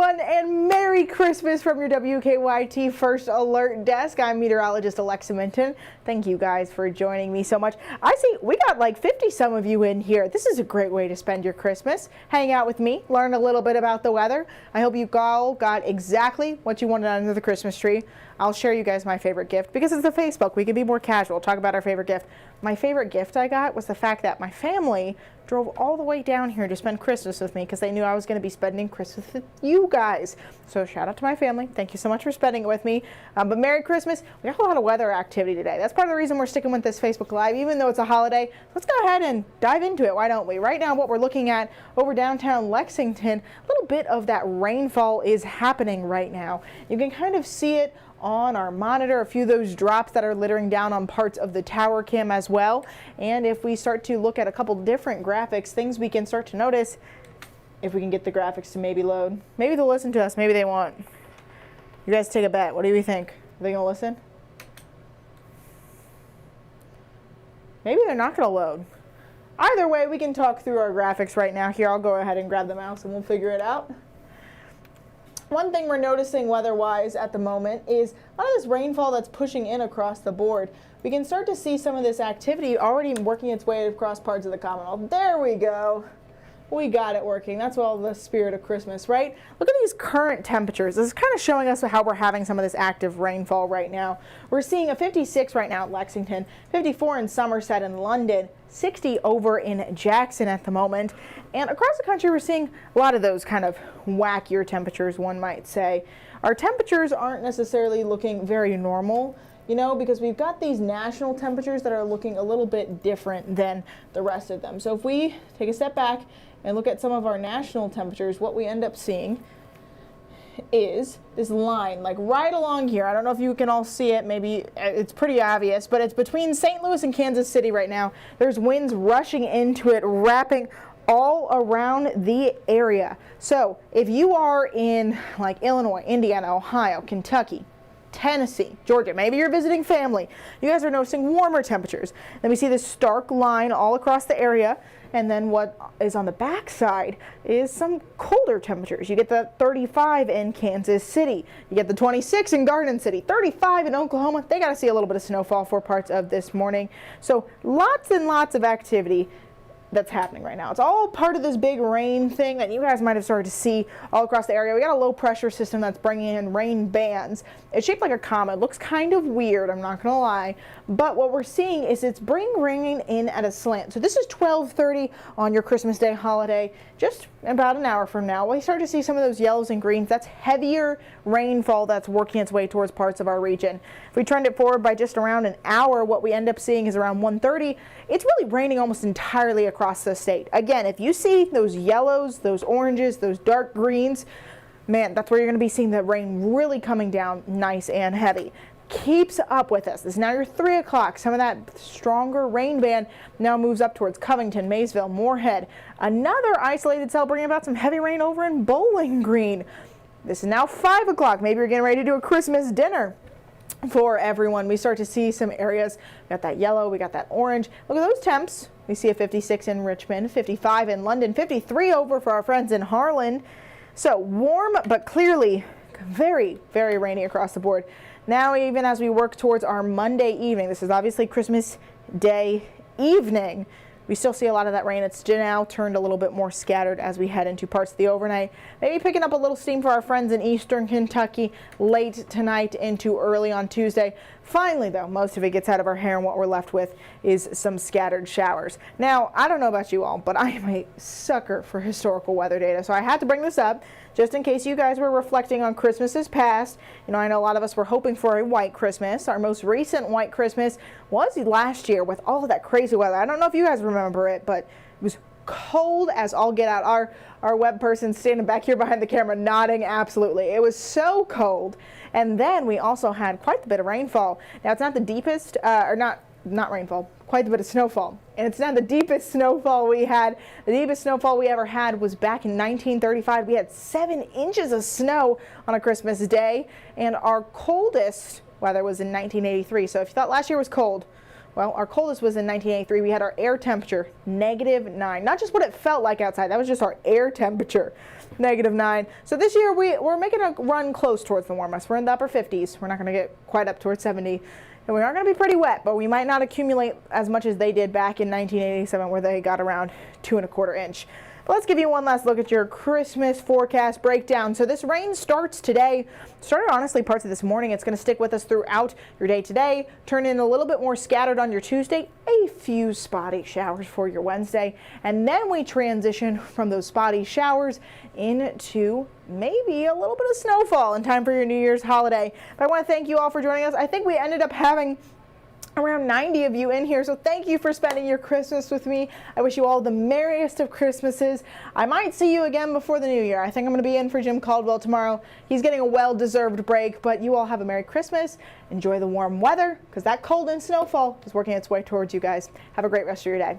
everyone, and Merry Christmas from your WKYT First Alert Desk. I'm meteorologist Alexa Minton. Thank you guys for joining me so much. I see we got like 50 some of you in here. This is a great way to spend your Christmas. Hang out with me, learn a little bit about the weather. I hope you all got exactly what you wanted under the Christmas tree. I'll share you guys my favorite gift because it's a Facebook. We can be more casual, talk about our favorite gift. My favorite gift I got was the fact that my family drove all the way down here to spend Christmas with me because they knew I was going to be spending Christmas with you guys. So shout out to my family. Thank you so much for spending it with me. But Merry Christmas. We got a lot of weather activity today. That's part of the reason we're sticking with this Facebook Live, even though it's a holiday. Let's go ahead and dive into it. Why don't we? Right now, what we're looking at over downtown Lexington, a little bit of that rainfall is happening right now. You can kind of see it on our monitor, a few of those drops that are littering down on parts of the tower cam as well. And if we start to look at a couple different graphics, things we can start to notice, if we can get the graphics to maybe load. Maybe they'll listen to us, maybe they won't. You guys take a bet. What do you think? Are they gonna listen? Maybe they're not gonna load. Either way, we can talk through our graphics right now. Here, I'll go ahead and grab the mouse and we'll figure it out. One thing we're noticing weather-wise at the moment is a lot of this rainfall that's pushing in across the board. We can start to see some of this activity already working its way across parts of the Commonwealth. There we go. We got it working. That's all the spirit of Christmas, right? Look at these current temperatures. This is kind of showing us how we're having some of this active rainfall right now. We're seeing a 56 right now at Lexington, 54 in Somerset and London, 60 over in Jackson at the moment. And across the country, we're seeing a lot of those kind of wackier temperatures, one might say. Our temperatures aren't necessarily looking very normal, you know, because we've got these national temperatures that are looking a little bit different than the rest of them. So if we take a step back and look at some of our national temperatures, what we end up seeing is this line, like right along here. I don't know if you can all see it. Maybe it's pretty obvious, but it's between St. Louis and Kansas City right now. There's winds rushing into it, wrapping all around the area. So if you are in like Illinois, Indiana, Ohio, Kentucky, Tennessee, Georgia, maybe you're visiting family, you guys are noticing warmer temperatures. Then we see this stark line all across the area, and then what is on the back side is some colder temperatures. You get the 35 in Kansas City, you get the 26 in Garden City, 35 in Oklahoma. They got to see a little bit of snowfall for parts of this morning. So lots and lots of activity that's happening right now. It's all part of this big rain thing that you guys might have started to see all across the area. We got a low pressure system that's bringing in rain bands. It's shaped like a comet. It looks kind of weird, I'm not gonna lie, but what we're seeing is it's bringing rain in at a slant. So this is 12:30 on your Christmas Day holiday. Just about an hour from now, we start to see some of those yellows and greens. That's heavier rainfall that's working its way towards parts of our region. If we trend it forward by just around an hour, what we end up seeing is around 1:30. It's really raining almost entirely across the state. Again, if you see those yellows, those oranges, those dark greens, man, that's where you're going to be seeing the rain really coming down nice and heavy. Keeps up with us. This is now your 3 o'clock. Some of that stronger rain band now moves up towards Covington, Maysville, Moorhead. Another isolated cell bringing about some heavy rain over in Bowling Green. This is now 5 o'clock. Maybe you're getting ready to do a Christmas dinner for everyone. We start to see some areas. We got that yellow, we got that orange. Look at those temps. We see a 56 in Richmond, 55 in London, 53 over for our friends in Harlan. So warm, but clearly very, very rainy across the board. Now, even as we work towards our Monday evening, this is obviously Christmas Day evening, we still see a lot of that rain. It's now turned a little bit more scattered as we head into parts of the overnight. Maybe picking up a little steam for our friends in eastern Kentucky late tonight into early on Tuesday. Finally, though, most of it gets out of our hair, and what we're left with is some scattered showers. Now, I don't know about you all, but I am a sucker for historical weather data, so I had to bring this up just in case you guys were reflecting on Christmases past. You know, I know a lot of us were hoping for a white Christmas. Our most recent white Christmas was last year with all of that crazy weather. I don't know if you guys remember it, but it was cold as all get out. Our web person standing back here behind the camera nodding absolutely. It was so cold. And then we also had quite a bit of rainfall. Now, it's not the deepest, not rainfall, quite a bit of snowfall. And it's not the deepest snowfall we had. The deepest snowfall we ever had was back in 1935. We had 7 inches of snow on a Christmas Day. And our coldest weather was in 1983. So if you thought last year was cold, Well, our coldest was in 1983. We had our air temperature, -9. Not just what it felt like outside, that was just our air temperature, -9. So this year we're making a run close towards the warmest. We're in the upper 50s. We're not going to get quite up towards 70. And we are going to be pretty wet, but we might not accumulate as much as they did back in 1987 where they got around 2¼ inch. Let's give you one last look at your Christmas forecast breakdown. So this rain starts today, started honestly parts of this morning. It's going to stick with us throughout your day today, turn in a little bit more scattered on your Tuesday, a few spotty showers for your Wednesday, and then we transition from those spotty showers into maybe a little bit of snowfall in time for your New Year's holiday. But I want to thank you all for joining us. I think we ended up having around 90 of you in here, so thank you for spending your Christmas with me. I wish you all the merriest of Christmases. I might see you again before the new year. I think I'm going to be in for Jim Caldwell tomorrow. He's getting a well-deserved break, but you all have a Merry Christmas. Enjoy the warm weather, because that cold and snowfall is working its way towards you guys. Have a great rest of your day.